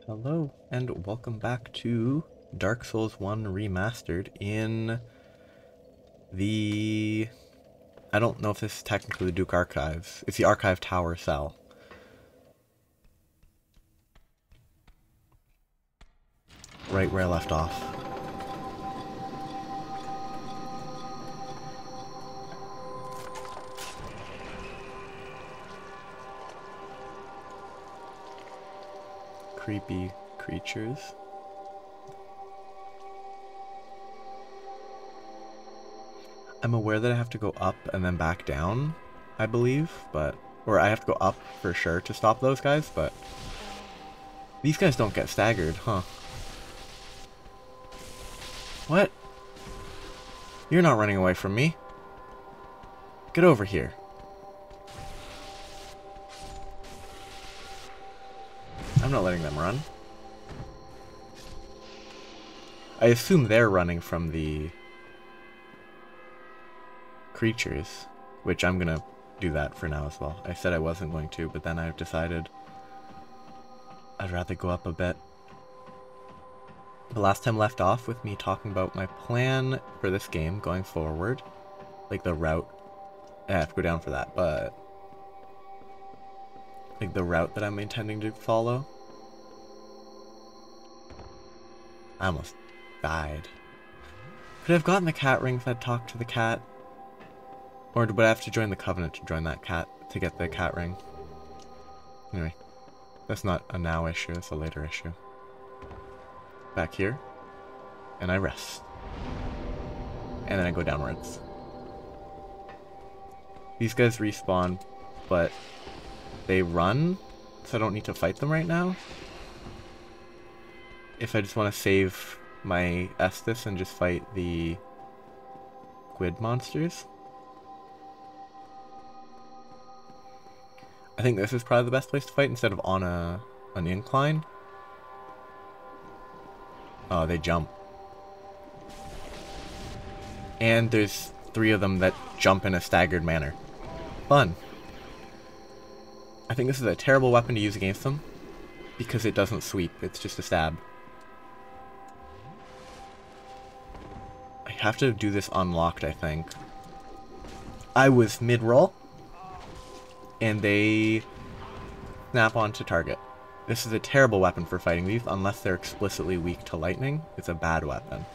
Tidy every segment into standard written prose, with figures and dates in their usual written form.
Hello, and welcome back to Dark Souls 1 Remastered in the... I don't know if this is technically the Duke Archives. It's the Archive Tower cell. Right where I left off. Creepy creatures. I'm aware that I have to go up and then back down, I believe, but... Or I have to go up for sure to stop those guys, but... These guys don't get staggered, huh? What? You're not running away from me. Get over here. I'm not letting them run. I assume they're running from the creatures, which I'm gonna do that for now as well. I said I wasn't going to, but then I've decided I'd rather go up a bit. The last time left off with me talking about my plan for this game going forward, like the route. I have to go down for that, but like the route that I'm intending to follow. I almost died. Could I have gotten the cat ring if I'd talked to the cat? Or would I have to join the Covenant to join that cat, to get the cat ring? Anyway, that's not a now issue, it's a later issue. Back here, and I rest. And then I go downwards. These guys respawn, but they run, so I don't need to fight them right now. If I just want to save my Estus and just fight the Squid monsters. I think this is probably the best place to fight instead of on an incline. Oh, they jump. And there's 3 of them that jump in a staggered manner. Fun. I think this is a terrible weapon to use against them, because it doesn't sweep, it's just a stab. I have to do this unlocked, I think. I was mid-roll, and they snap onto target. This is a terrible weapon for fighting these, unless they're explicitly weak to lightning. It's a bad weapon.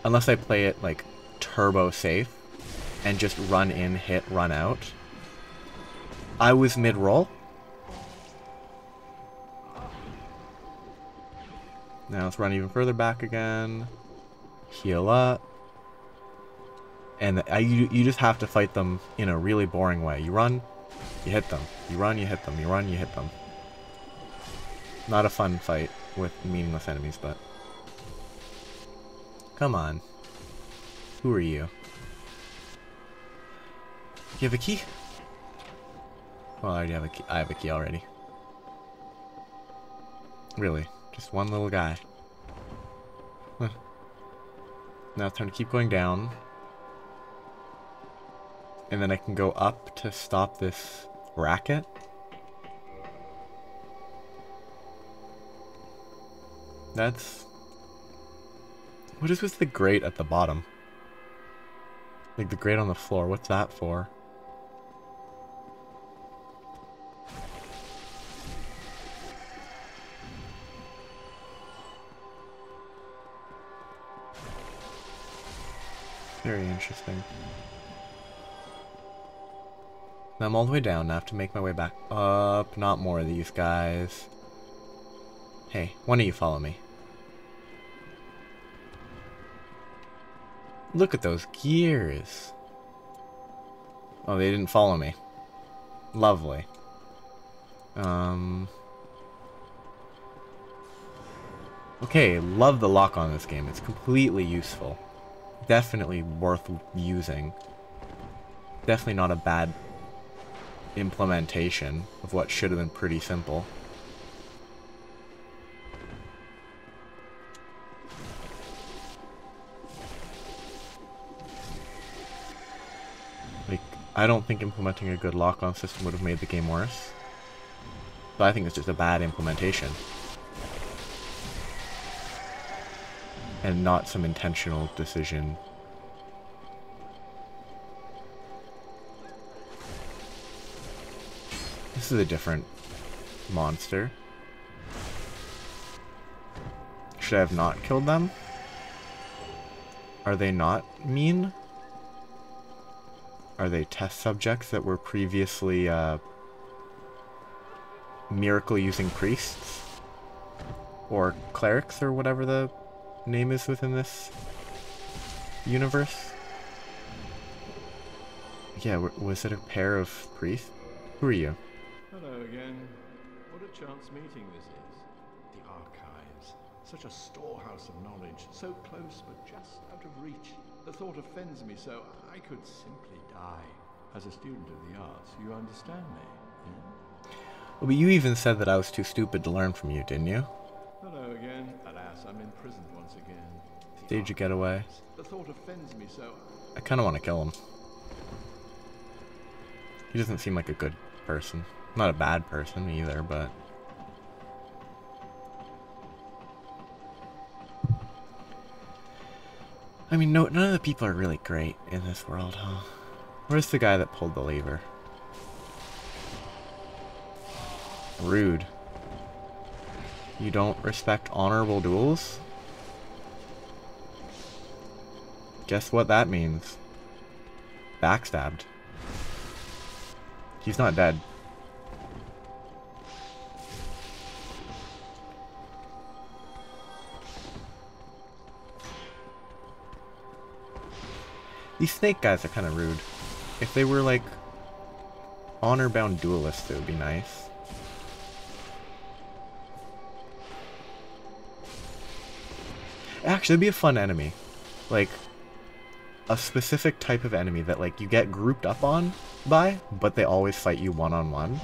Unless I play it, like, turbo safe, and just run in, hit, run out. I was mid-roll. Now let's run even further back again. Heal up. And you just have to fight them in a really boring way. You run, you hit them. You run, you hit them. You run, you hit them. Not a fun fight with meaningless enemies, but... Come on. Who are you? You have a key? Well, I already have a key. I have a key already. Really? Just one little guy. Huh. Now it's time to keep going down. And then I can go up to stop this racket. That's... What is with the grate at the bottom? Like the grate on the floor, what's that for? Very interesting. Now I'm all the way down, now I have to make my way back up. Not more of these guys. Hey, one of you follow me. Look at those gears. Oh, they didn't follow me. Lovely. Okay, love the lock on this game. It's completely useful. Definitely worth using. Definitely not a bad implementation of what should have been pretty simple. Like, I don't think implementing a good lock-on system would have made the game worse. But I think it's just a bad implementation. And not some intentional decision. This is a different monster. Should I have not killed them? Are they not mean? Are they test subjects that were previously miracle using priests? Or clerics, or whatever the name is within this universe? Yeah, was it a pair of priests? Who are you? Hello again. What a chance meeting this is. The archives. Such a storehouse of knowledge. So close, but just out of reach. The thought offends me so I could simply die. As a student of the arts, you understand me, yeah? Well, but you even said that I was too stupid to learn from you, didn't you? Hello again. Alas, I'm imprisoned once again. Did you get away? The thought offends me so. I kind of want to kill him. He doesn't seem like a good person. Not a bad person either, but... I mean, none of the people are really great in this world, huh? Where's the guy that pulled the lever? Rude. You don't respect honorable duels? Guess what that means? Backstabbed. He's not dead. These snake guys are kind of rude. If they were like honor-bound duelists, it would be nice. Actually, it'd be a fun enemy. Like, a specific type of enemy that like you get grouped up on by, but they always fight you one-on-one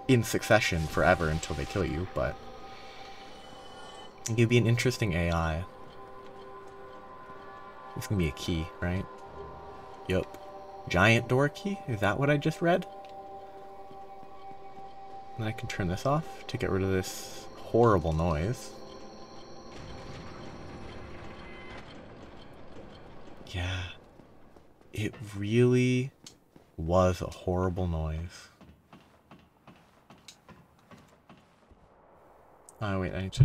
in succession forever until they kill you, but it'd be an interesting AI. It's gonna be a key, right? Yup. Giant door key? Is that what I just read? And then I can turn this off to get rid of this horrible noise. Yeah. It really was a horrible noise. Oh wait, I need to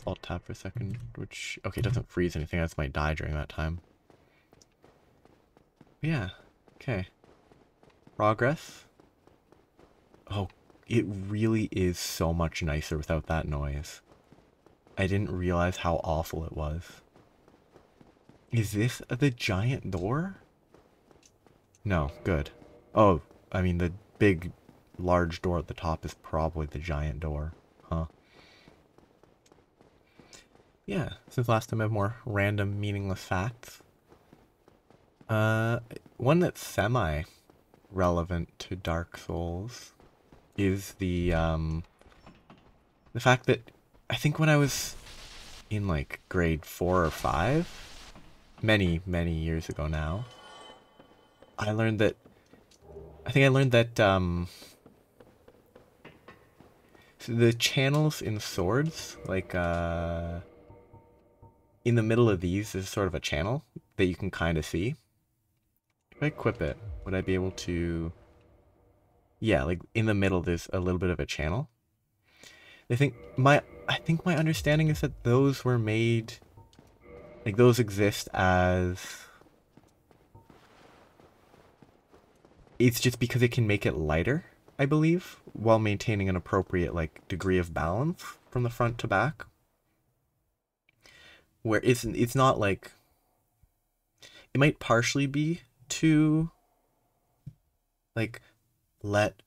alt tab for a second, which, okay, it doesn't freeze anything, I just might die during that time. Yeah, okay. Progress. Oh, it really is so much nicer without that noise. I didn't realize how awful it was. Is this the giant door? No, good. Oh, I mean the big, large door at the top is probably the giant door. Huh. Yeah, since last time I have more random, meaningless facts. One that's semi-relevant to Dark Souls is the fact that I think when I was in like grade 4 or 5, many years ago now, I learned that so the channels in swords, like in the middle of these is sort of a channel that you can kind of see. If I equip it, would I be able to... Yeah, like in the middle there's a little bit of a channel. I think my understanding is that those were made, like those exist as... It's just because it can make it lighter, I believe, while maintaining an appropriate like degree of balance from the front to back. Where it's not like... It might partially be to like let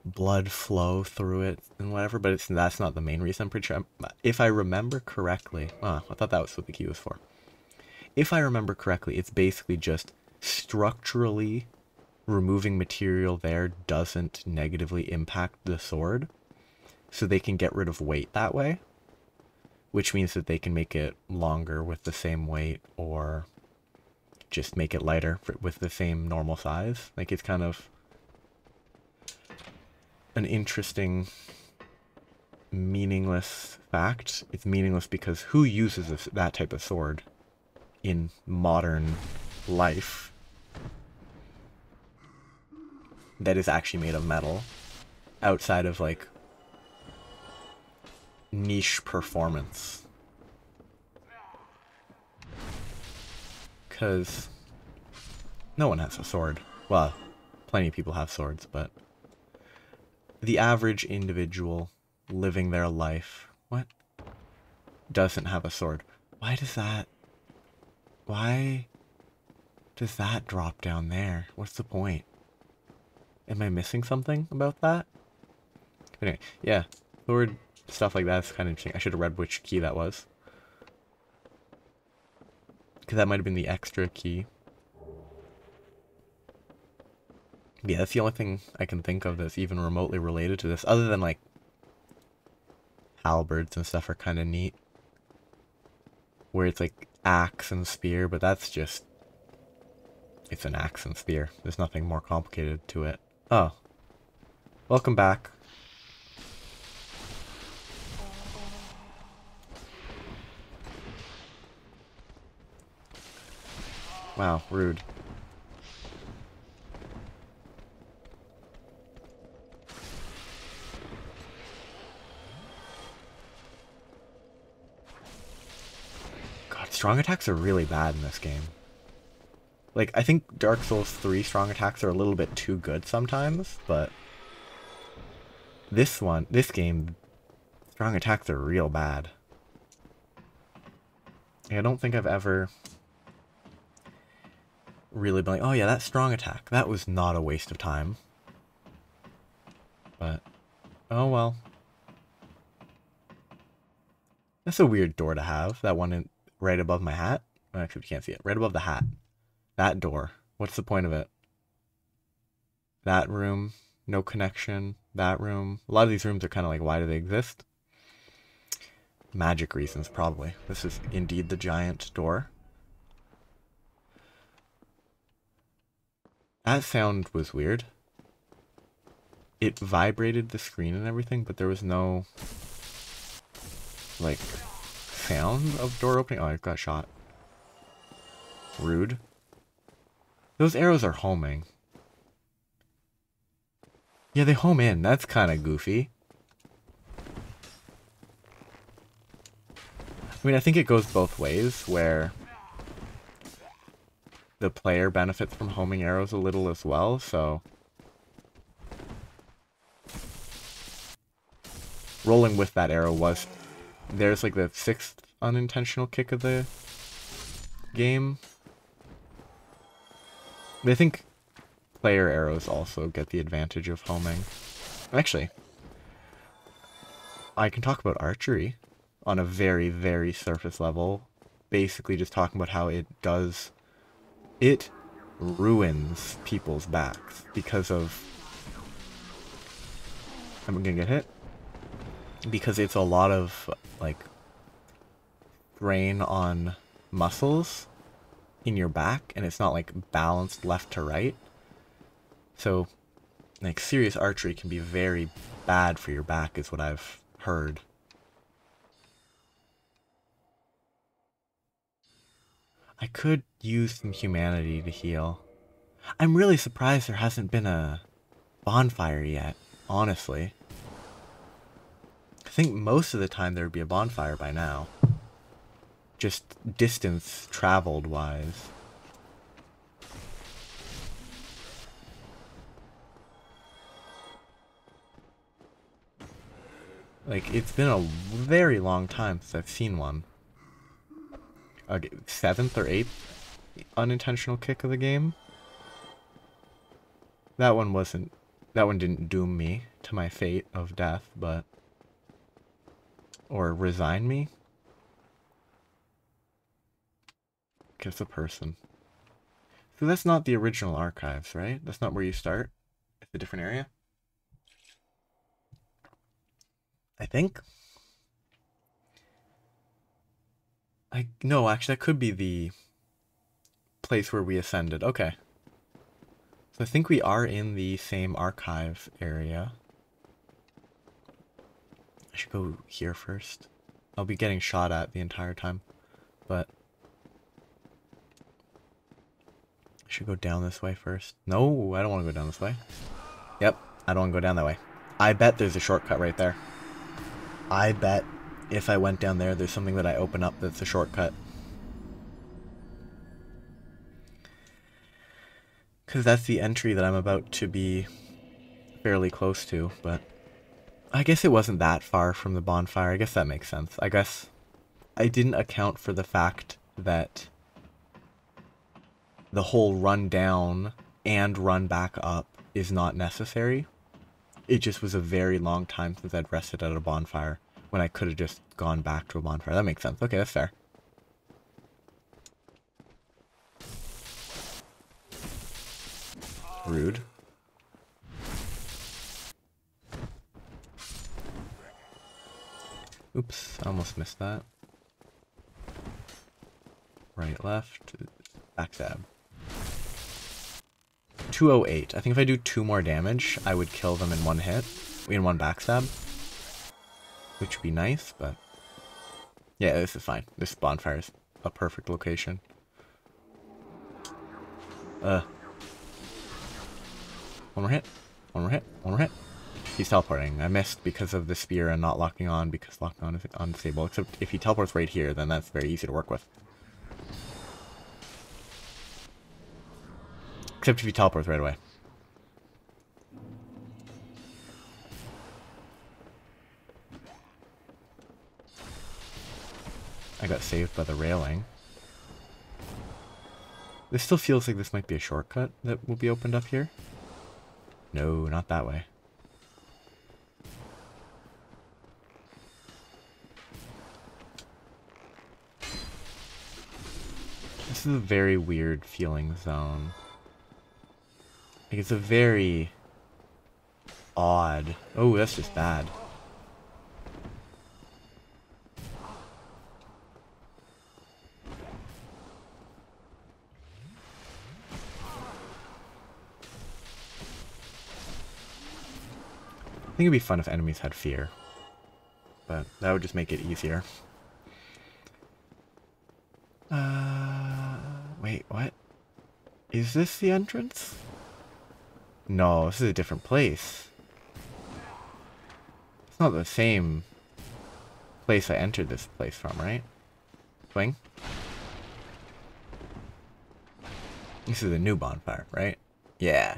blood flow through it and whatever, but that's not the main reason. I'm pretty sure, if I remember correctly, I thought that was what the key was for. If I remember correctly, it's basically just structurally removing material there doesn't negatively impact the sword, so they can get rid of weight that way, which means that they can make it longer with the same weight, or just make it lighter with the same normal size. Like, it's kind of an interesting, meaningless fact. It's meaningless because who uses that type of sword in modern life that is actually made of metal outside of, like, niche performance? Because no one has a sword. Well, plenty of people have swords, but the average individual living their life, what? Doesn't have a sword. Why does that drop down there? What's the point? Am I missing something about that? But anyway, yeah, sword stuff like that's kind of interesting. I should have read which key that was, because that might have been the extra key. Yeah, that's the only thing I can think of that's even remotely related to this, other than, like, halberds and stuff are kind of neat, where it's like axe and spear, but that's just, it's an axe and spear. There's nothing more complicated to it. Oh, welcome back. Wow, rude. God, strong attacks are really bad in this game. Like, I think Dark Souls 3 strong attacks are a little bit too good sometimes, but this game, strong attacks are real bad. I don't think I've ever really been like, oh yeah, that strong attack, that was not a waste of time. But, oh well. That's a weird door to have, that one right above my hat. Well, actually, you can't see it. Right above the hat. That door. What's the point of it? That room, no connection. That room. A lot of these rooms are kind of like, why do they exist? Magic reasons, probably. This is indeed the giant door. That sound was weird. It vibrated the screen and everything, but there was no, like, sound of door opening. Oh, I got shot. Rude. Those arrows are homing. Yeah, they home in. That's kind of goofy. I mean, I think it goes both ways, where the player benefits from homing arrows a little as well, so rolling with that arrow was... There's, like, the 6th unintentional kick of the game. I think player arrows also get the advantage of homing. Actually, I can talk about archery on a very, very surface level. Basically just talking about how it does... It ruins people's backs because of... I'm gonna get hit. Because it's a lot of, like, strain on muscles in your back, and it's not, like, balanced left to right. So, like, serious archery can be very bad for your back, is what I've heard. I could use some humanity to heal. I'm really surprised there hasn't been a bonfire yet, honestly. I think most of the time there would be a bonfire by now. Just distance traveled wise. Like, it's been a very long time since I've seen one. Okay, 7th or 8th unintentional kick of the game. That one didn't doom me to my fate of death, but... Or resign me. Kiss a person. So that's not the original archives, right? That's not where you start. It's a different area. I think. No, actually, that could be the place where we ascended. Okay. So I think we are in the same archive area. I should go here first. I'll be getting shot at the entire time, but I should go down this way first. No, I don't want to go down this way. Yep, I don't want to go down that way. I bet there's a shortcut right there. I bet if I went down there, there's something that I open up that's a shortcut. Because that's the entry that I'm about to be fairly close to, but I guess it wasn't that far from the bonfire. I guess that makes sense. I guess I didn't account for the fact that the whole run down and run back up is not necessary. It just was a very long time since I'd rested at a bonfire when I could have just gone back to a bonfire. That makes sense. Okay, that's fair. Rude. Oops, I almost missed that. Right, left, backstab. 208. I think if I do 2 more damage, I would kill them in one hit. In one backstab. Which would be nice, but... yeah, this is fine. This bonfire is a perfect location. One more hit. One more hit. One more hit. He's teleporting. I missed because of the spear and not locking on, because locking on is unstable. Except if he teleports right here, then that's very easy to work with. Except if he teleports right away. I got saved by the railing. This still feels like this might be a shortcut that will be opened up here. No, not that way. This is a very weird feeling zone. Like, it's a very odd... oh, that's just bad. I think it'd be fun if enemies had fear, but that would just make it easier. Wait, what? Is this the entrance? No, this is a different place. It's not the same place I entered this place from, right? Swing? This is a new bonfire, right? Yeah.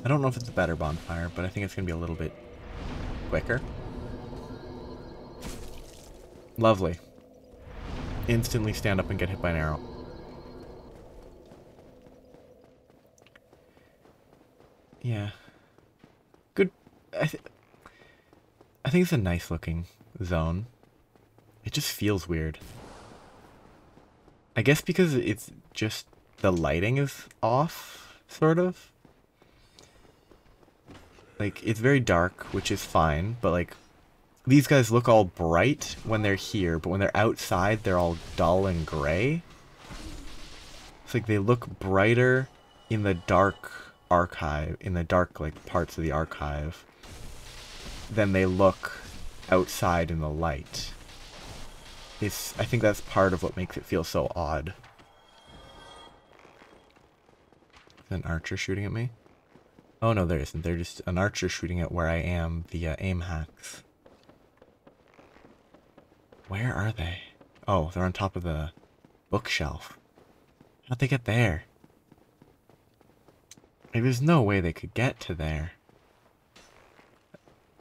I don't know if it's a better bonfire, but I think it's going to be a little bit quicker. Lovely. Instantly stand up and get hit by an arrow. Yeah. Good. I think it's a nice looking zone. It just feels weird. I guess because it's just the lighting is off, sort of. Like, it's very dark, which is fine, but like, these guys look all bright when they're here, but when they're outside, they're all dull and gray. It's like they look brighter in the dark archive, in the dark, like, parts of the archive, than they look outside in the light. I think that's part of what makes it feel so odd. Is an archer shooting at me? Oh no, there isn't. They're just an archer shooting at where I am via aim hacks. Where are they? Oh, they're on top of the bookshelf. How'd they get there? Like, there's no way they could get to there.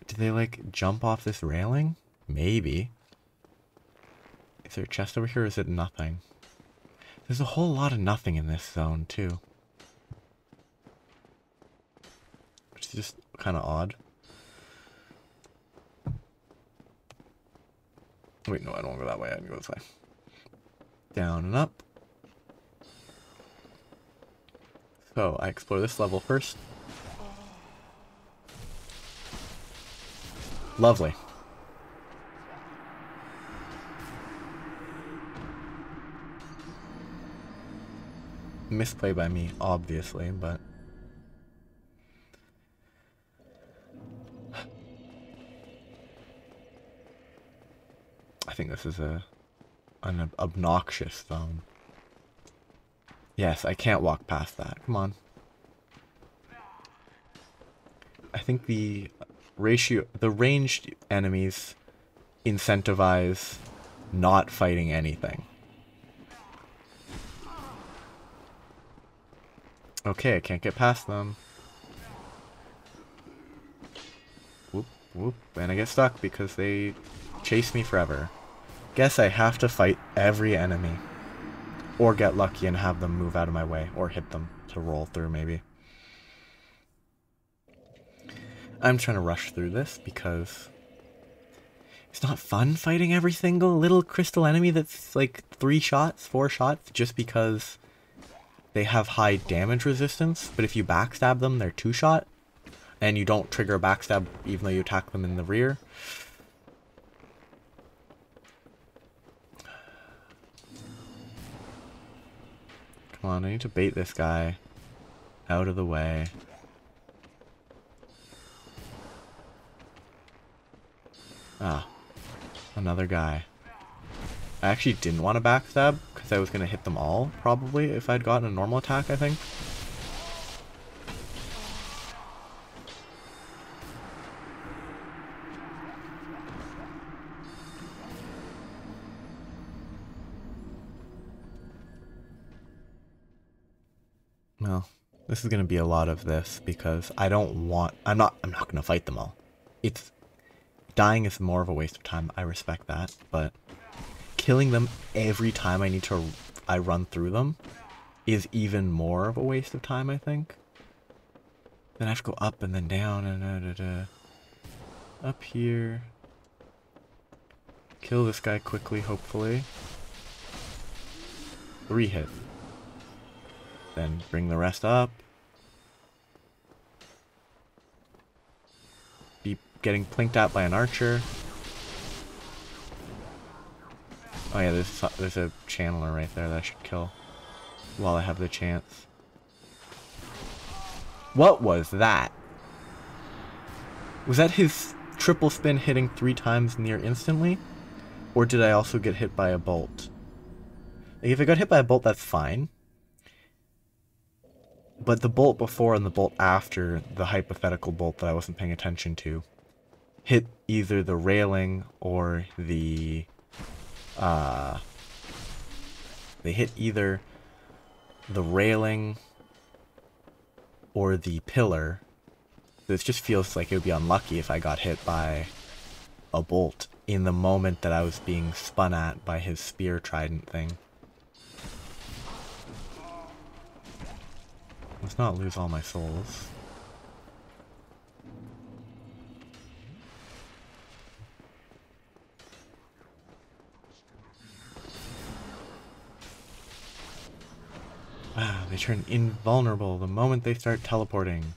Did they, like, jump off this railing? Maybe. Is there a chest over here, or is it nothing? There's a whole lot of nothing in this zone, too. Which is just kind of odd. Wait, no, I don't want to go that way. I can go this way. Down and up. So, I explore this level first. Lovely. Misplay by me, obviously, but... I think this is an obnoxious zone. Yes, I can't walk past that. Come on. I think the ranged enemies incentivize not fighting anything. Okay, I can't get past them. Whoop, whoop. And I get stuck because they chase me forever. Guess I have to fight every enemy. Or get lucky and have them move out of my way. Or hit them to roll through, maybe. I'm trying to rush through this because it's not fun fighting every single little crystal enemy that's like 3 shots, 4 shots, just because they have high damage resistance. But if you backstab them, they're 2-shot. And you don't trigger a backstab even though you attack them in the rear. Come on, I need to bait this guy out of the way. Ah, another guy. I actually didn't want to backstab because I was going to hit them all, probably, if I'd gotten a normal attack, I think. Well, this is going to be a lot of this because I don't want... I'm not going to fight them all. Dying is more of a waste of time. I respect that, but killing them every time I run through them is even more of a waste of time, I think. Then I have to go up and then down and up here. Kill this guy quickly, hopefully. 3 hit. Then bring the rest up. Be getting plinked at by an archer. Oh yeah, there's a channeler right there that I should kill while I have the chance. What was that? Was that his triple spin hitting 3 times near instantly? Or did I also get hit by a bolt? If I got hit by a bolt, that's fine. But the bolt before and the bolt after the hypothetical bolt that I wasn't paying attention to hit either the railing or the... they hit either the railing or the pillar. This just feels like it would be unlucky if I got hit by a bolt in the moment that I was being spun at by his spear trident thing. Let's not lose all my souls. Wow, they turn invulnerable the moment they start teleporting.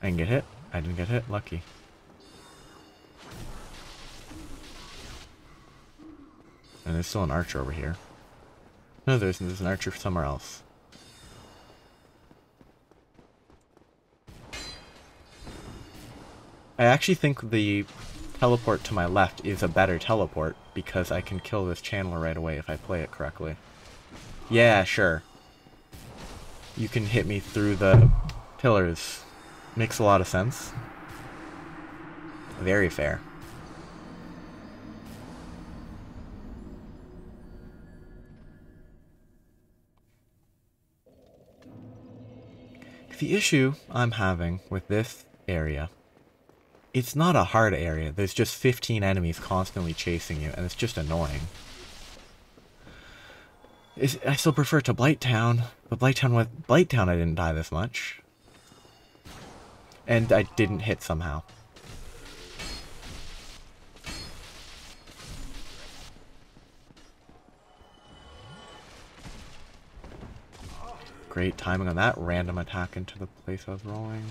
I didn't get hit. I didn't get hit. Lucky. And there's still an archer over here. No, there isn't. There's an archer somewhere else. I actually think the teleport to my left is a better teleport because I can kill this channeler right away if I play it correctly. Yeah, sure. You can hit me through the pillars. Makes a lot of sense. Very fair. The issue I'm having with this area, it's not a hard area. There's just 15 enemies constantly chasing you, and it's just annoying. I still prefer it to Blighttown, but Blighttown I didn't die this much. And I didn't hit somehow. Great timing on that random attack into the place I was rolling.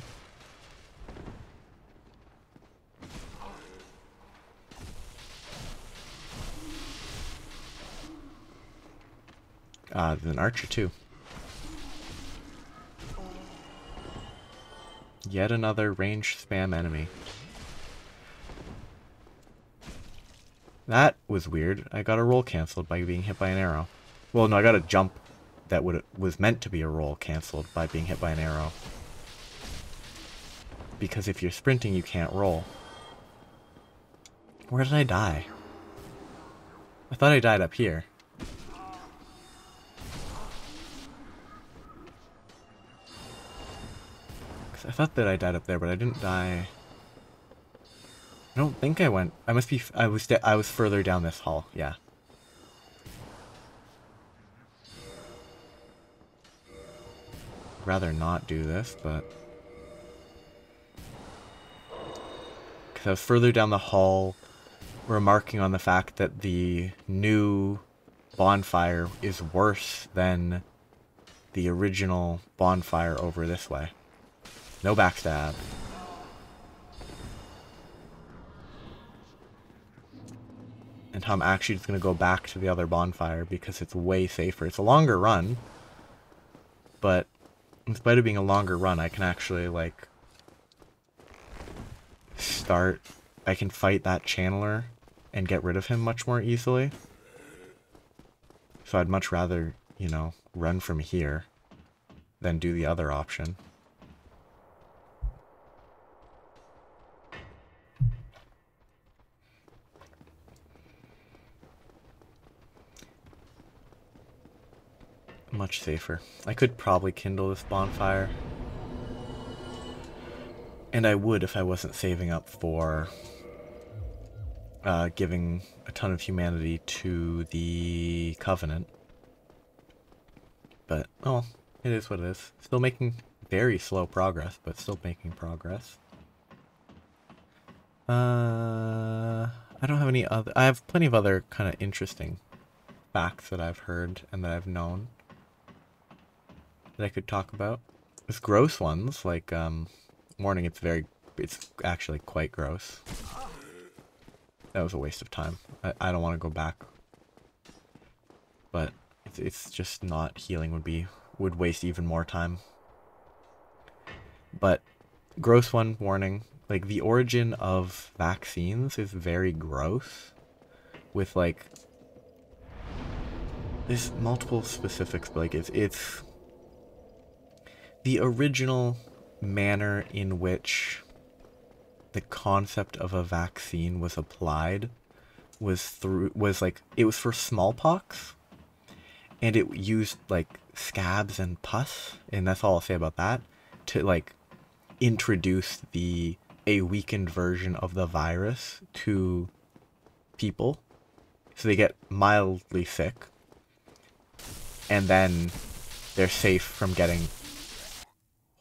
There's an archer too. Yet another range spam enemy. That was weird. I got a roll cancelled by being hit by an arrow. Well, no, I got a jump that was meant to be a roll cancelled by being hit by an arrow. Because if you're sprinting, you can't roll. Where did I die? I thought I died up here. I thought that I died up there, but I didn't die. I don't think I went. I must be. I was further down this hall. Yeah. I'd rather not do this, but because I was further down the hall, remarking on the fact that the new bonfire is worse than the original bonfire over this way. No backstab. And how I'm actually just going to go back to the other bonfire because it's way safer. It's a longer run, but in spite of being a longer run, I can actually, like, I can fight that channeler and get rid of him much more easily. So I'd much rather, you know, run from here than do the other option. Much safer. I could probably kindle this bonfire. And I would if I wasn't saving up for giving a ton of humanity to the Covenant. But, oh, it is what it is. Still making very slow progress, but still making progress. I don't have any other... I have plenty of other kind of interesting facts that I've heard and that I've known that I could talk about. There's gross ones, like, warning, it's actually quite gross. That was a waste of time. I don't want to go back. But it's just not healing would waste even more time. But gross one, warning, like the origin of vaccines is very gross. With like there's multiple specifics, but like it's the original manner in which the concept of a vaccine was applied was for smallpox, and it used like scabs and pus, and that's all I'll say about that, to like introduce a weakened version of the virus to people so they get mildly sick and then they're safe from getting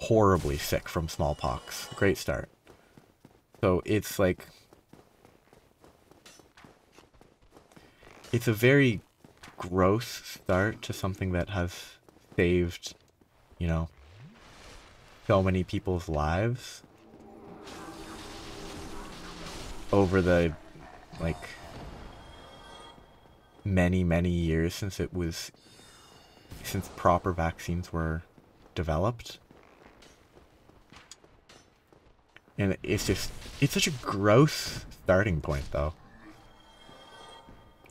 horribly sick from smallpox. Great start. So it's like, it's a very gross start to something that has saved, you know, so many people's lives over the, like, many years since proper vaccines were developed. And it's such a gross starting point, though.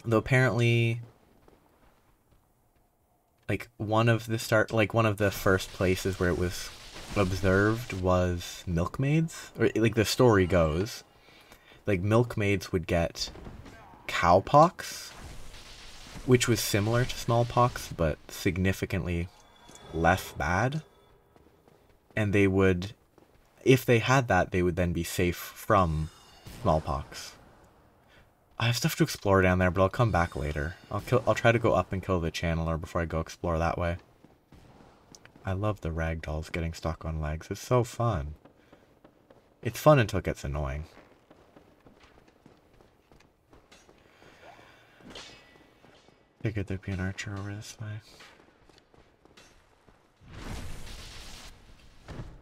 Though apparently, like, one of the first places where it was observed was milkmaids. Or, like, the story goes, like, milkmaids would get cowpox, which was similar to smallpox, but significantly less bad. And they would, if they had that, they would then be safe from smallpox. I have stuff to explore down there, but I'll come back later. I'll try to go up and kill the channeler before I go explore that way. I love the ragdolls getting stuck on legs. It's so fun. It's fun until it gets annoying. Figured there'd be an archer over this way.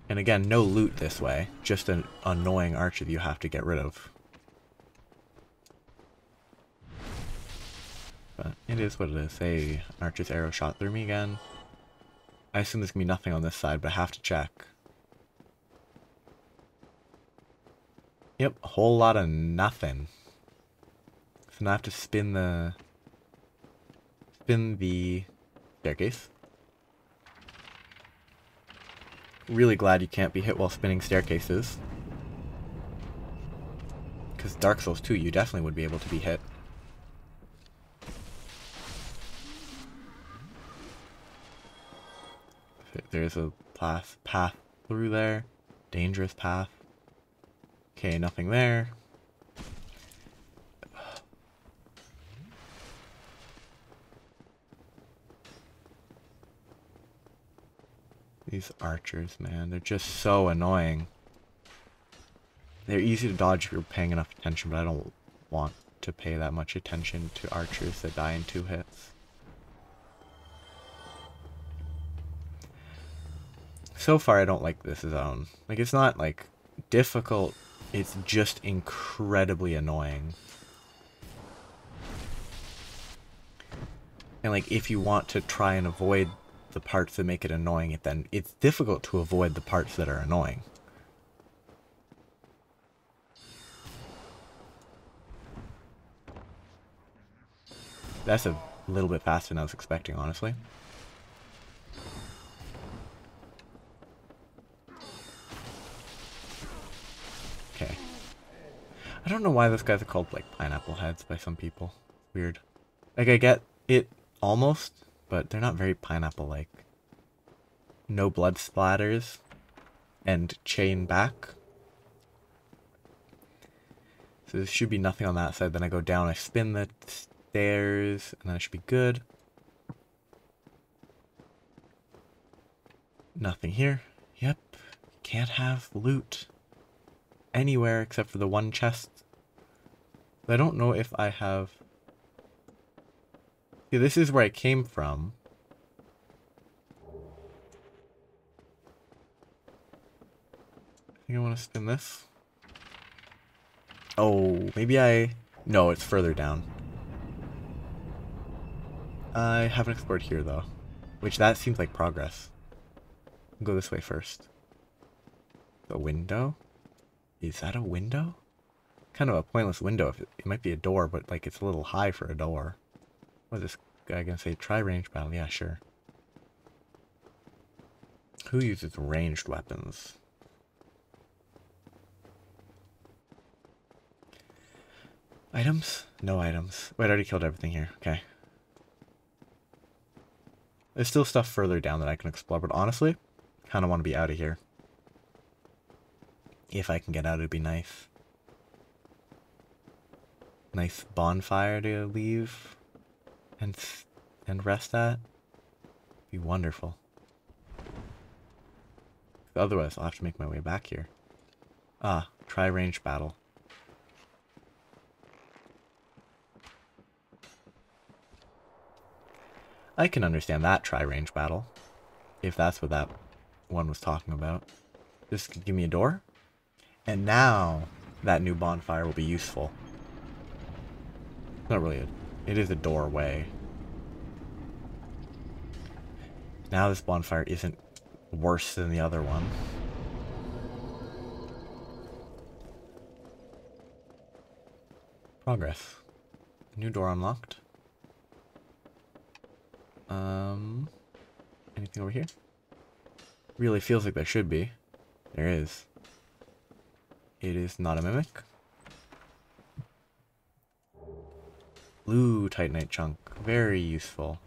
And again, no loot this way. Just an annoying archer that you have to get rid of. But it is what it is. Hey, archer's arrow shot through me again. I assume there's gonna be nothing on this side, but I have to check. Yep, a whole lot of nothing. So now I have to spin the staircase. Really glad you can't be hit while spinning staircases. Because Dark Souls 2, you definitely would be able to be hit. There's a path through there. Dangerous path. Okay, nothing there. These archers, man, they're just so annoying. They're easy to dodge if you're paying enough attention, but I don't want to pay that much attention to archers that die in 2 hits. So far, I don't like this zone. Like, it's not, like, difficult. It's just incredibly annoying. And, like, if you want to try and avoid the parts that make it annoying, then it's difficult to avoid the parts that are annoying. That's a little bit faster than I was expecting, honestly. Okay. I don't know why those guys are called, like, pineapple heads by some people. Weird. Like, I get it almost, but they're not very pineapple-like. No blood splatters. And chain back. So there should be nothing on that side. Then I go down, I spin the stairs, and then I should be good. Nothing here. Yep. Can't have loot anywhere except for the one chest. I don't know if I have... See, this is where I came from. I think I want to spin this. Oh, maybe I... No, it's further down. I haven't explored here, though. Which, that seems like progress. I'll go this way first. The window? Is that a window? Kind of a pointless window. If it might be a door, but, like, it's a little high for a door. What is this guy gonna say? Try range battle. Yeah, sure. Who uses ranged weapons? Items? No items. Wait, I already killed everything here. Okay. There's still stuff further down that I can explore, but honestly, kind of want to be out of here. If I can get out, it'd be nice. Nice bonfire to leave and rest at. Be wonderful. Otherwise, I'll have to make my way back here. Ah, try range battle. I can understand that try-range battle, if that's what that one was talking about. Just give me a door, and now that new bonfire will be useful. Not really it is a doorway. Now this bonfire isn't worse than the other one. Progress. New door unlocked. Anything over here? Really feels like there should be. There is. It is not a mimic. Blue Titanite chunk. Very useful.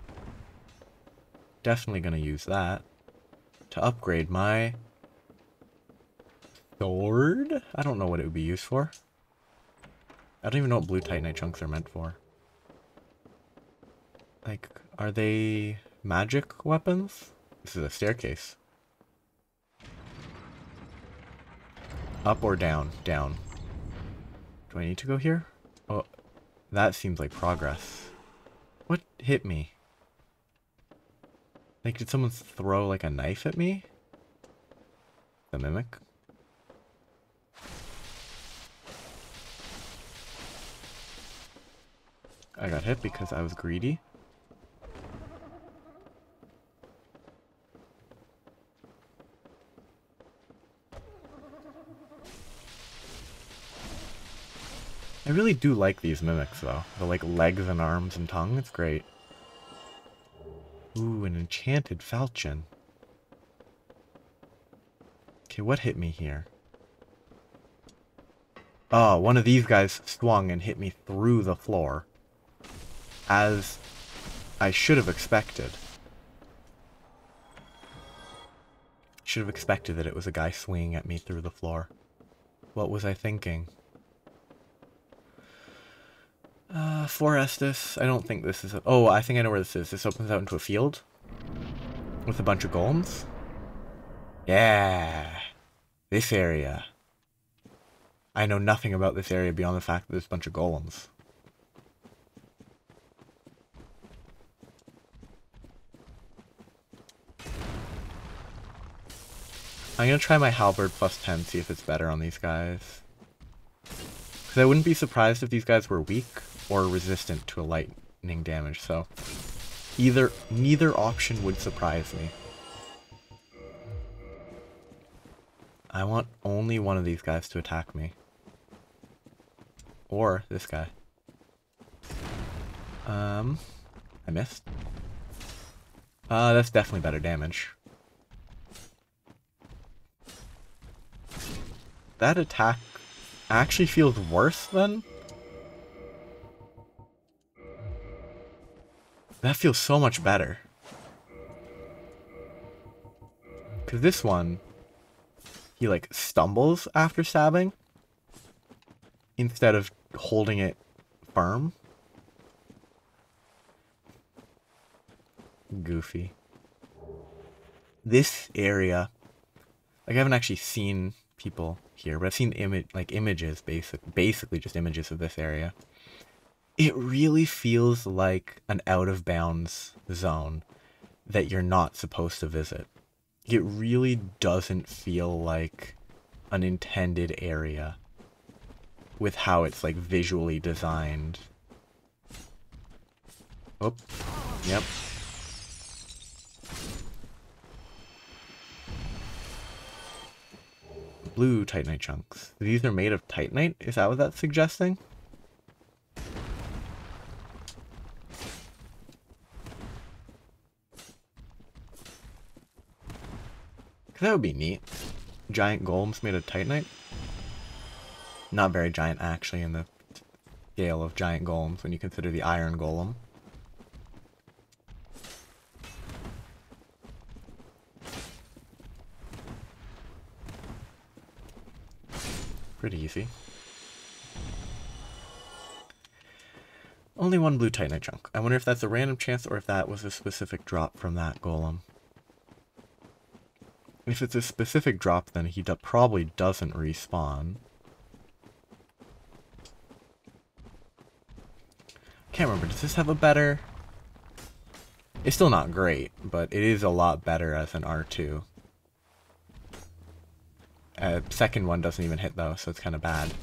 Definitely gonna use that to upgrade my sword. I don't know what it would be used for. I don't even know what blue Titanite chunks are meant for. Like, are they magic weapons? This is a staircase. Up or down? Down. Do I need to go here? Oh, that seems like progress. What hit me? Like, did someone throw, like, a knife at me? The mimic? I got hit because I was greedy. I really do like these mimics, though. The, like, legs and arms and tongue. It's great. Ooh, an enchanted falchion. Okay, what hit me here? Oh, one of these guys swung and hit me through the floor. As I should have expected. Should have expected that it was a guy swinging at me through the floor. What was I thinking? Forestus. I don't think this is... Oh, I think I know where this is. This opens out into a field. With a bunch of golems. Yeah. This area. I know nothing about this area beyond the fact that there's a bunch of golems. I'm gonna try my halberd plus 10, see if it's better on these guys. Because I wouldn't be surprised if these guys were weak or resistant to a lightning damage, so neither option would surprise me. I want only one of these guys to attack me. Or this guy. I missed. That's definitely better damage. That attack actually feels worse than... That feels so much better. Because this one, he like stumbles after stabbing instead of holding it firm. Goofy. This area, like I haven't actually seen people here, but I've seen images, basically just images of this area. It really feels like an out-of-bounds zone that you're not supposed to visit. It really doesn't feel like an intended area with how it's like visually designed. Oh, yep. Blue titanite chunks. These are made of titanite? Is that what that's suggesting? That would be neat. Giant golems made of titanite? Not very giant, actually, in the scale of giant golems when you consider the iron golem. Pretty easy. Only one blue titanite chunk. I wonder if that's a random chance or if that was a specific drop from that golem. If it's a specific drop, then he probably doesn't respawn. Can't remember, does this have a better... It's still not great, but it is a lot better as an R2. Second one doesn't even hit though, so it's kind of bad.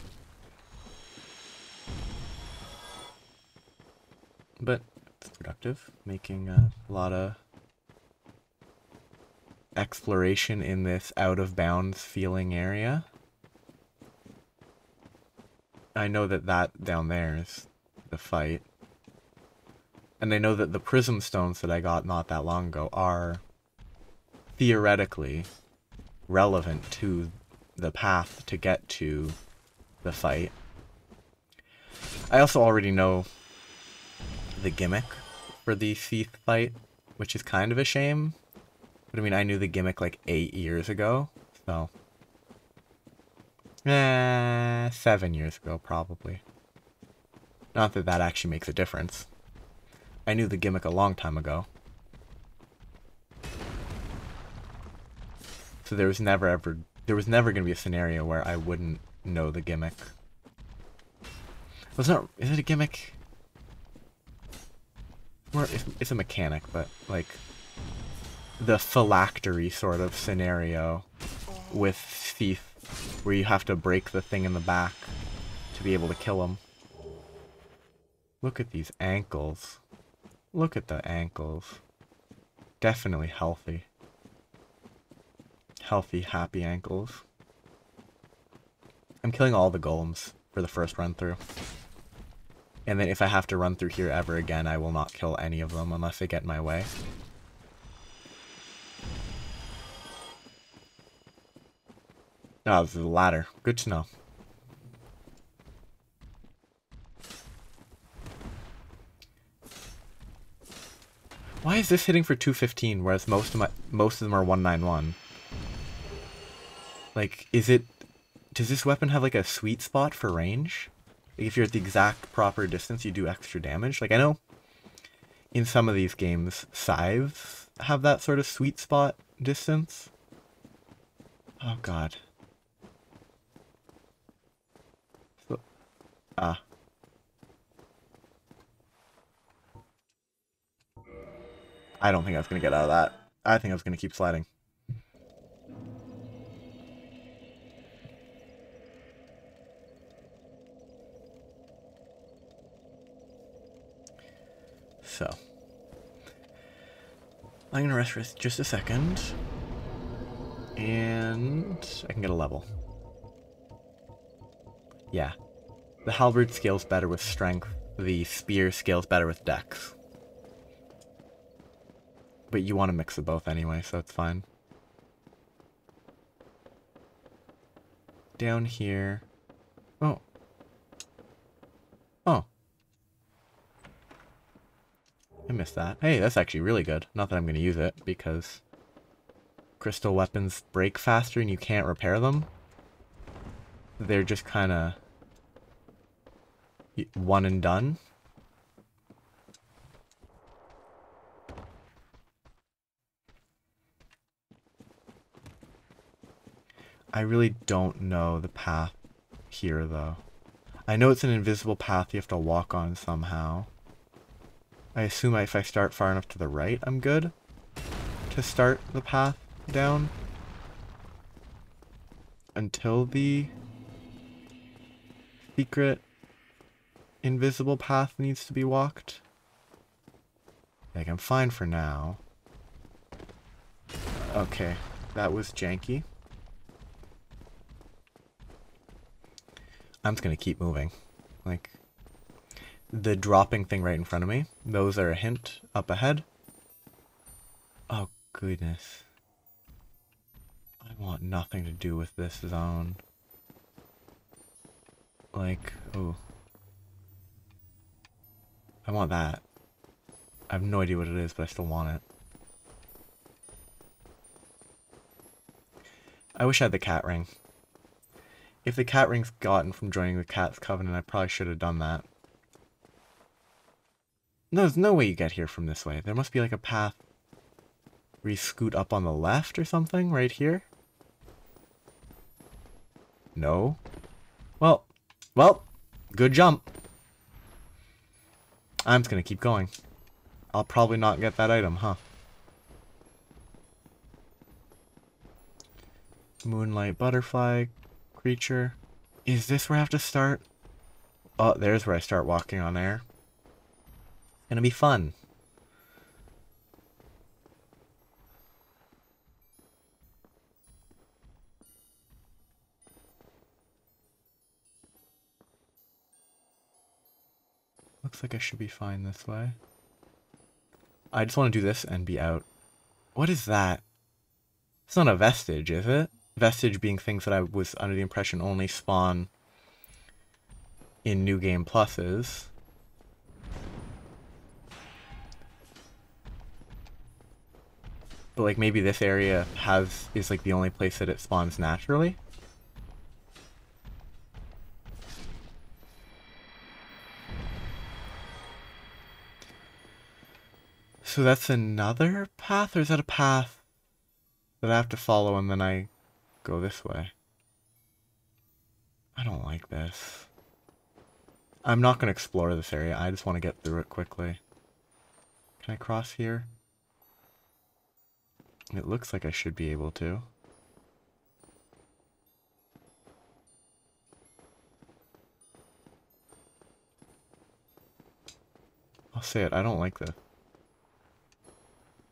But it's productive, making a lot of exploration in this out-of-bounds feeling area. I know that down there is the fight. And I know that the prism stones that I got not that long ago are theoretically relevant to the path to get to the fight. I also already know the gimmick for the Seath fight, which is kind of a shame. But I mean, I knew the gimmick like 8 years ago, so... 7 years ago, probably. Not that that actually makes a difference. I knew the gimmick a long time ago. So there was never going to be a scenario where I wouldn't know the gimmick. Well, is it a gimmick? Or it's a mechanic, but like the phylactery sort of scenario with Seath, where you have to break the thing in the back to be able to kill him. Look at these ankles. Look at the ankles. Definitely healthy. Healthy, happy ankles. I'm killing all the golems for the first run through. And then if I have to run through here ever again, I will not kill any of them unless they get in my way. Oh, this is a ladder. Good to know. Why is this hitting for 215, whereas most of them are 191? Like, does this weapon have like a sweet spot for range? Like, if you're at the exact proper distance, you do extra damage. Like, I know in some of these games, scythes have that sort of sweet spot distance. Oh god. So, I don't think I was going to get out of that. I think I was going to keep sliding. So, I'm going to rest for just a second. And I can get a level. Yeah. The halberd scales better with strength. The spear scales better with dex. But you want to mix of both anyway, so it's fine. Down here. Oh. Oh. I missed that. Hey, that's actually really good. Not that I'm going to use it, because crystal weapons break faster and you can't repair them. They're just kind of one and done. I really don't know the path here, though. I know it's an invisible path you have to walk on somehow. I assume if I start far enough to the right, I'm good to start the path down until the secret invisible path needs to be walked. Like, I'm fine for now. Okay, that was janky. I'm just gonna keep moving. Like, the dropping thing right in front of me, those are a hint up ahead. Oh, goodness. I want nothing to do with this zone. Like, oh. I want that. I have no idea what it is, but I still want it. I wish I had the cat ring. If the cat ring's gotten from joining the Cat's Covenant, I probably should have done that. No, there's no way you get here from this way. There must be like a path where you scoot up on the left or something, right here. No. Well, good jump. I'm just gonna keep going. I'll probably not get that item, huh? Moonlight butterfly creature. Is this where I have to start? Oh, there's where I start walking on air. Gonna be fun. Looks like I should be fine this way. I just want to do this and be out. What is that? It's not a vestige, is it? Vestige being things that I was under the impression only spawn in New Game Pluses. But like maybe this area is like the only place that it spawns naturally. So that's another path, or is that a path that I have to follow and then I go this way? I don't like this. I'm not going to explore this area. I just want to get through it quickly. Can I cross here? It looks like I should be able to. I'll say it. I don't like this.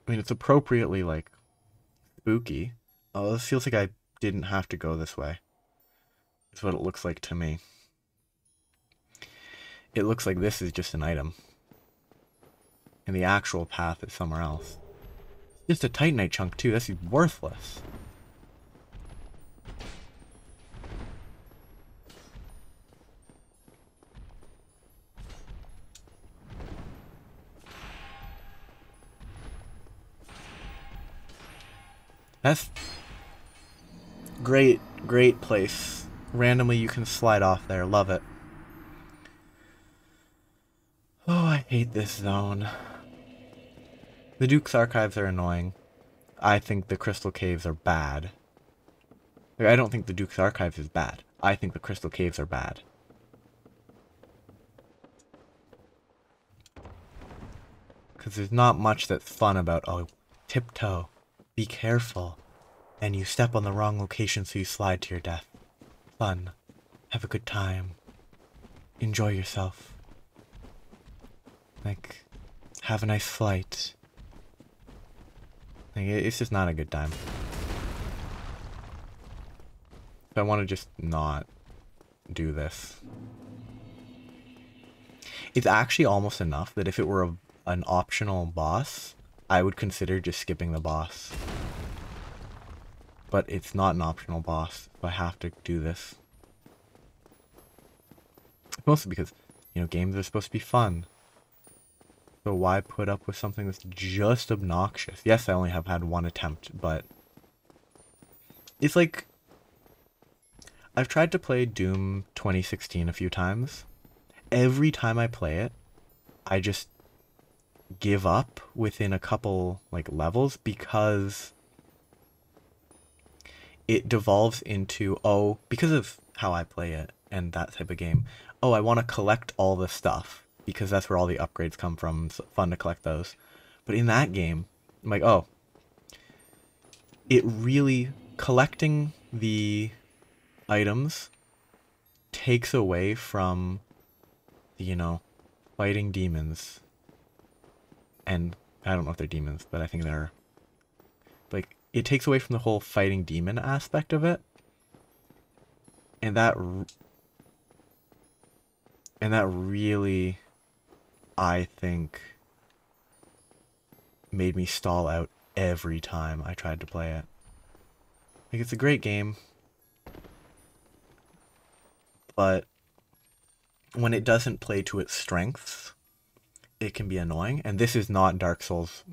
I mean, it's appropriately, like, spooky. Oh, this feels like I didn't have to go this way. Is what it looks like to me. it looks like this is just an item. And the actual path is somewhere else. Just a Titanite chunk too, that's worthless. That's great, great place. Randomly you can slide off there, love it. Oh, I hate this zone. The Duke's Archives are annoying. I think the Crystal Caves are bad. Like, I don't think the Duke's Archives is bad. I think the Crystal Caves are bad. Because there's not much that's fun about, oh, tiptoe, be careful, and you step on the wrong location so you slide to your death. Fun. Have a good time. Enjoy yourself. Like, have a nice flight. Like, it's just not a good time. I want to just not do this. It's actually almost enough that if it were an optional boss, I would consider just skipping the boss. But it's not an optional boss, so I have to do this. Mostly because, you know, games are supposed to be fun. So why put up with something that's just obnoxious? Yes, I only have had one attempt, but it's like, I've tried to play Doom 2016 a few times. Every time I play it, I just give up within a couple like levels because it devolves into, oh, because of how I play it and that type of game, oh, I want to collect all the stuff because that's where all the upgrades come from. It's fun to collect those. But in that game, I'm like, oh, it really, collecting the items takes away from, you know, fighting demons. And I don't know if they're demons, but I think they're, like, it takes away from the whole fighting demon aspect of it. And that really, I think, made me stall out every time I tried to play it. Like, it's a great game, but when it doesn't play to its strengths, it can be annoying. And this is not Dark Souls,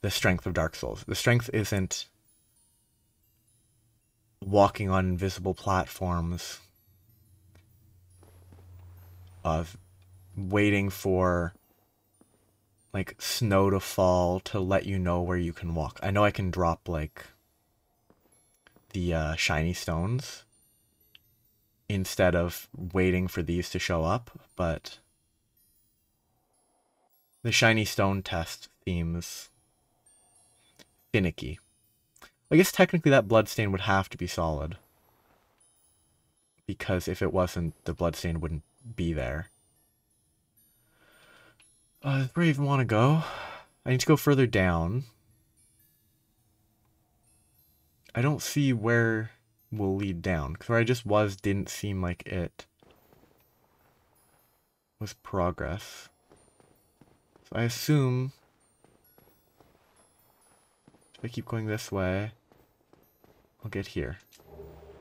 the strength of Dark Souls. The strength isn't walking on invisible platforms, of waiting for like snow to fall to let you know where you can walk. I know I can drop like the shiny stones instead of waiting for these to show up, but the shiny stone test seems finicky. I guess technically that bloodstain would have to be solid, because if it wasn't, the bloodstain wouldn't be there. Where do I even want to go? I need to go further down. I don't see where will lead down, because where I just was didn't seem like it was progress. So I assume if I keep going this way, I'll get here.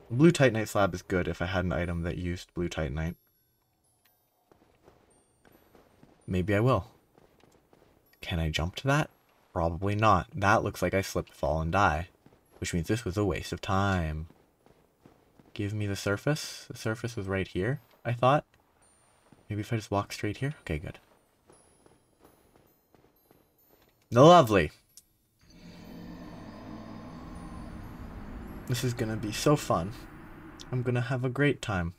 The blue titanite slab is good if I had an item that used blue titanite. Maybe I will. Can I jump to that? Probably not. That looks like I slip, fall, and die, which means this was a waste of time. Give me the surface. The surface was right here, I thought. Maybe if I just walk straight here? Okay, good. Lovely. This is gonna be so fun. I'm gonna have a great time.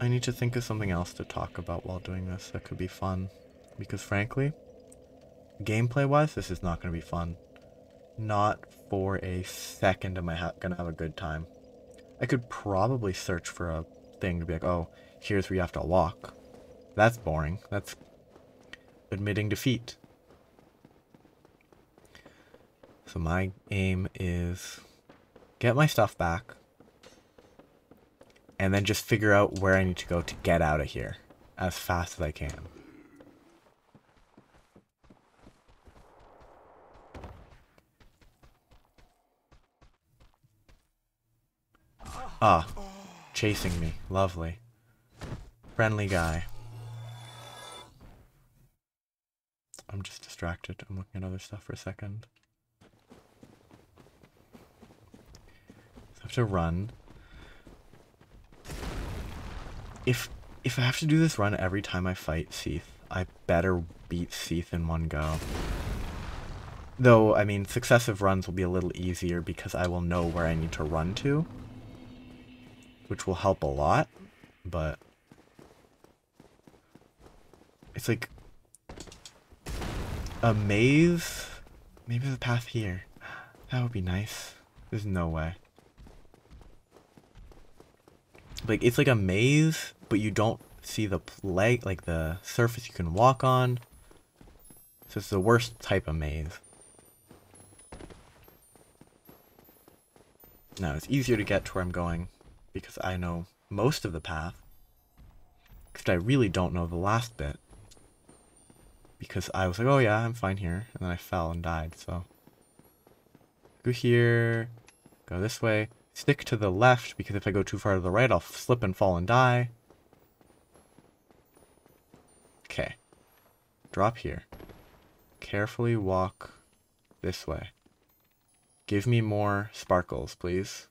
I need to think of something else to talk about while doing this that could be fun. Because frankly, gameplay-wise, this is not gonna be fun. Not for a second am I gonna have a good time. I could probably search for a thing to be like, oh, here's where you have to walk. That's boring. That's admitting defeat. So my aim is get my stuff back and then just figure out where I need to go to get out of here as fast as I can. Ah, chasing me. Lovely. Friendly guy. I'm just distracted. I'm looking at other stuff for a second. So I have to run. If I have to do this run every time I fight Seath, I better beat Seath in one go. Though, I mean, successive runs will be a little easier because I will know where I need to run to, which will help a lot, but it's like a maze. Maybe there's a path here. That would be nice. There's no way. Like, it's like a maze, but you don't see the like the surface you can walk on. So it's the worst type of maze. Now, it's easier to get to where I'm going because I know most of the path. Except I really don't know the last bit. Because I was like, oh yeah, I'm fine here. And then I fell and died, so. Go here. Go this way. Stick to the left, because if I go too far to the right, I'll slip and fall and die. Okay. Drop here. Carefully walk this way. Give me more sparkles, please.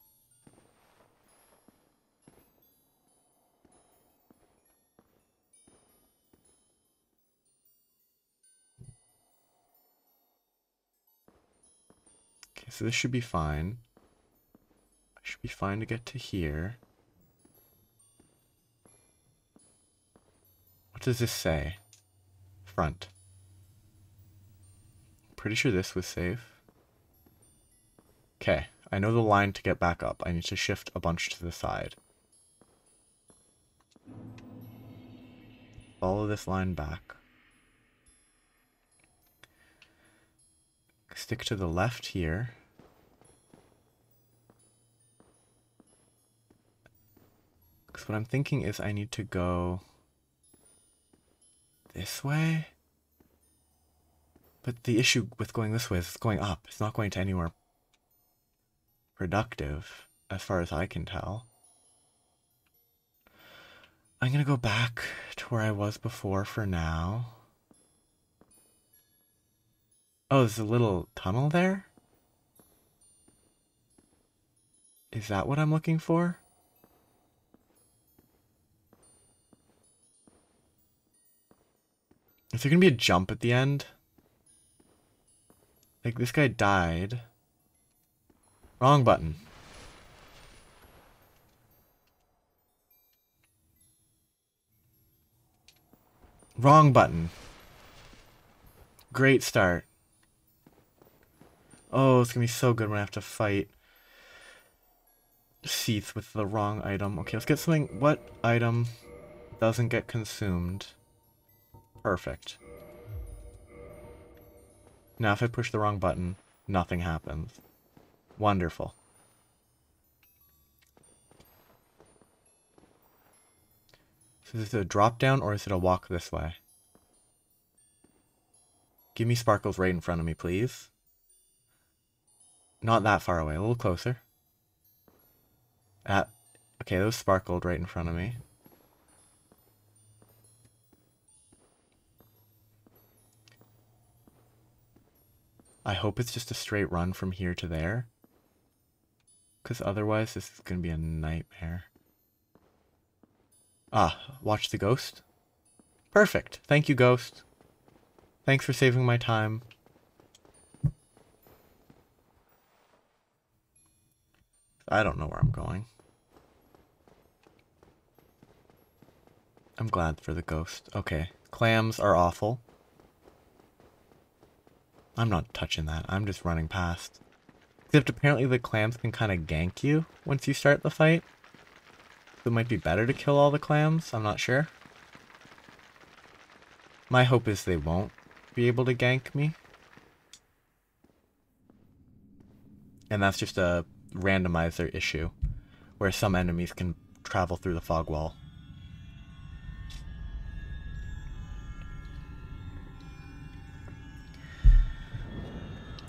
Okay, so this should be fine. I should be fine to get to here. What does this say? Front. Pretty sure this was safe. Okay, I know the line to get back up. I need to shift a bunch to the side. Follow this line back. Stick to the left here. Because what I'm thinking is I need to go this way. But the issue with going this way is it's going up. It's not going to anywhere productive, as far as I can tell. I'm going to go back to where I was before for now. Oh, there's a little tunnel there? Is that what I'm looking for? Is there going to be a jump at the end? Like, this guy died. Wrong button. Wrong button. Great start. Oh, it's gonna be so good when I have to fight Seath with the wrong item. Okay, let's get something. What item doesn't get consumed? Perfect. Now if I push the wrong button, nothing happens. Wonderful. So is it a drop down or is it a walk this way? Give me sparkles right in front of me, please. Not that far away, a little closer. Okay, those sparkled right in front of me. I hope it's just a straight run from here to there. Because otherwise this is going to be a nightmare. Ah, watch the ghost. Perfect. Thank you, ghost. Thanks for saving my time. I don't know where I'm going. I'm glad for the ghost. Okay. Clams are awful. I'm not touching that. I'm just running past. Except apparently the clams can kind of gank you once you start the fight. So it might be better to kill all the clams. I'm not sure. My hope is they won't be able to gank me. And that's just a randomizer issue. Where some enemies can travel through the fog wall.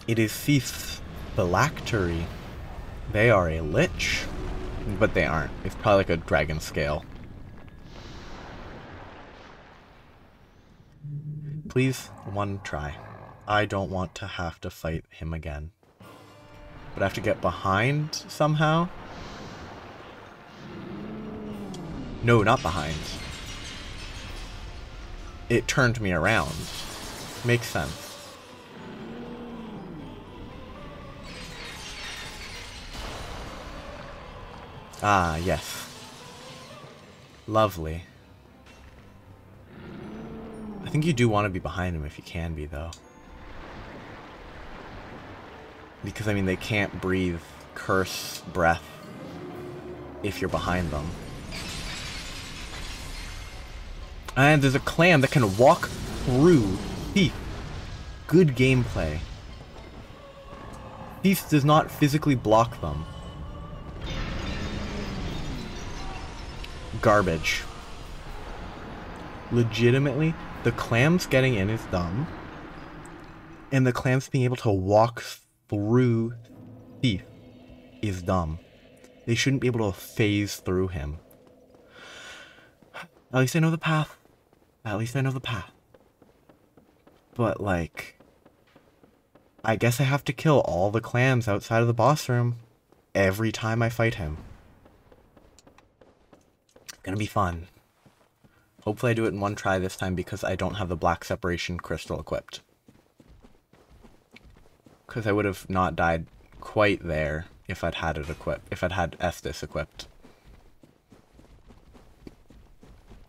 It is Thief's phylactery. They are a lich, but they aren't. It's probably like a dragon scale. Please, one try. I don't want to have to fight him again. But I have to get behind somehow? No, not behind. It turned me around. Makes sense. Ah, yes. Lovely. I think you do want to be behind him if you can be, though. Because, I mean, they can't breathe curse breath if you're behind them. And there's a clam that can walk through Thief. Good gameplay. Thief does not physically block them. Garbage. Legitimately, the clams getting in is dumb. And the clams being able to walk through Thief is dumb. They shouldn't be able to phase through him. At least I know the path. At least I know the path. But, like, I guess I have to kill all the clams outside of the boss room every time I fight him. Gonna be fun. Hopefully I do it in one try this time because I don't have the black separation crystal equipped. Because I would have not died quite there if I'd had it equipped. If I'd had Estus equipped.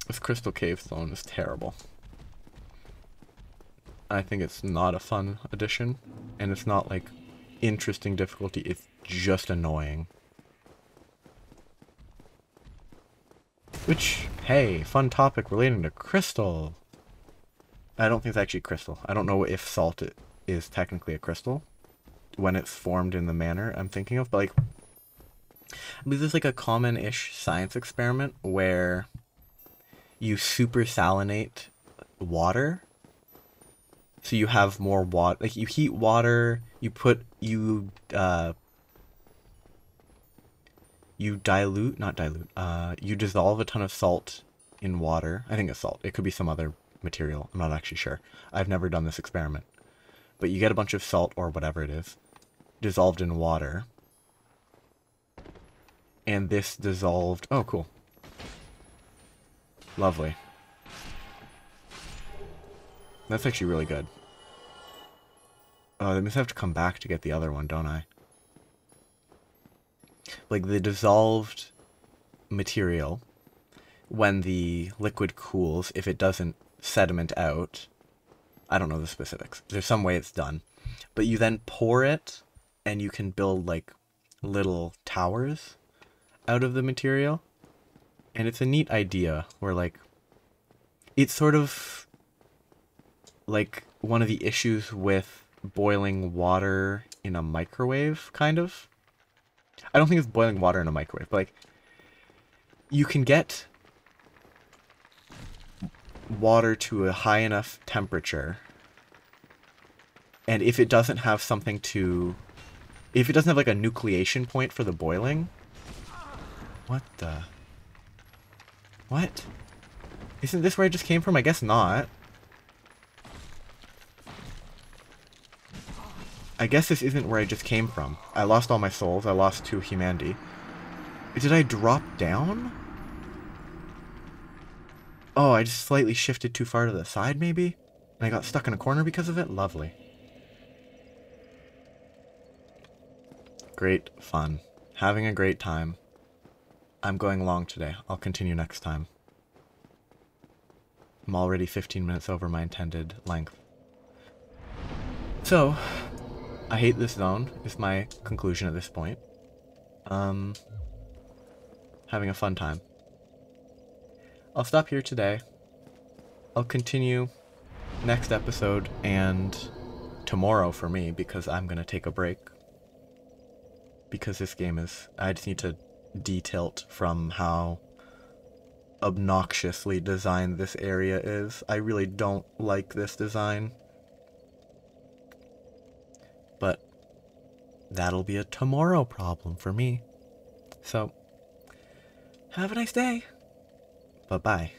This Crystal Cave Zone is terrible. I think it's not a fun addition. And it's not like interesting difficulty, it's just annoying. Which, hey, fun topic relating to crystal. I don't think it's actually crystal. I don't know if salt is technically a crystal when it's formed in the manner I'm thinking of, but like, I believe there's like a common-ish science experiment where you super salinate water, so you have more water. Like you heat water, you dissolve a ton of salt in water. I think it's salt. It could be some other material. I'm not actually sure. I've never done this experiment. But you get a bunch of salt, or whatever it is, dissolved in water. And this dissolved... Oh, cool. Lovely. That's actually really good. Oh, I must have to come back to get the other one, don't I? Like, the dissolved material, when the liquid cools, if it doesn't sediment out, I don't know the specifics. There's some way it's done. But you then pour it, and you can build, like, little towers out of the material. And it's a neat idea, where, like, it's sort of like one of the issues with boiling water in a microwave, kind of. I don't think it's boiling water in a microwave, but like, you can get water to a high enough temperature, and if it doesn't have something to... If it doesn't have like a nucleation point for the boiling... What the... What? Isn't this where I just came from? I guess not. I guess this isn't where I just came from. I lost all my souls. I lost 2 humanity. Did I drop down? Oh, I just slightly shifted too far to the side, maybe? And I got stuck in a corner because of it? Lovely. Great fun. Having a great time. I'm going long today. I'll continue next time. I'm already 15 minutes over my intended length. So, I hate this zone, is my conclusion at this point. Having a fun time. I'll stop here today. I'll continue next episode and tomorrow for me, because I'm going to take a break. Because this game is... I just need to detailed from how obnoxiously designed this area is. I really don't like this design. But that'll be a tomorrow problem for me. So, have a nice day. Bye-bye.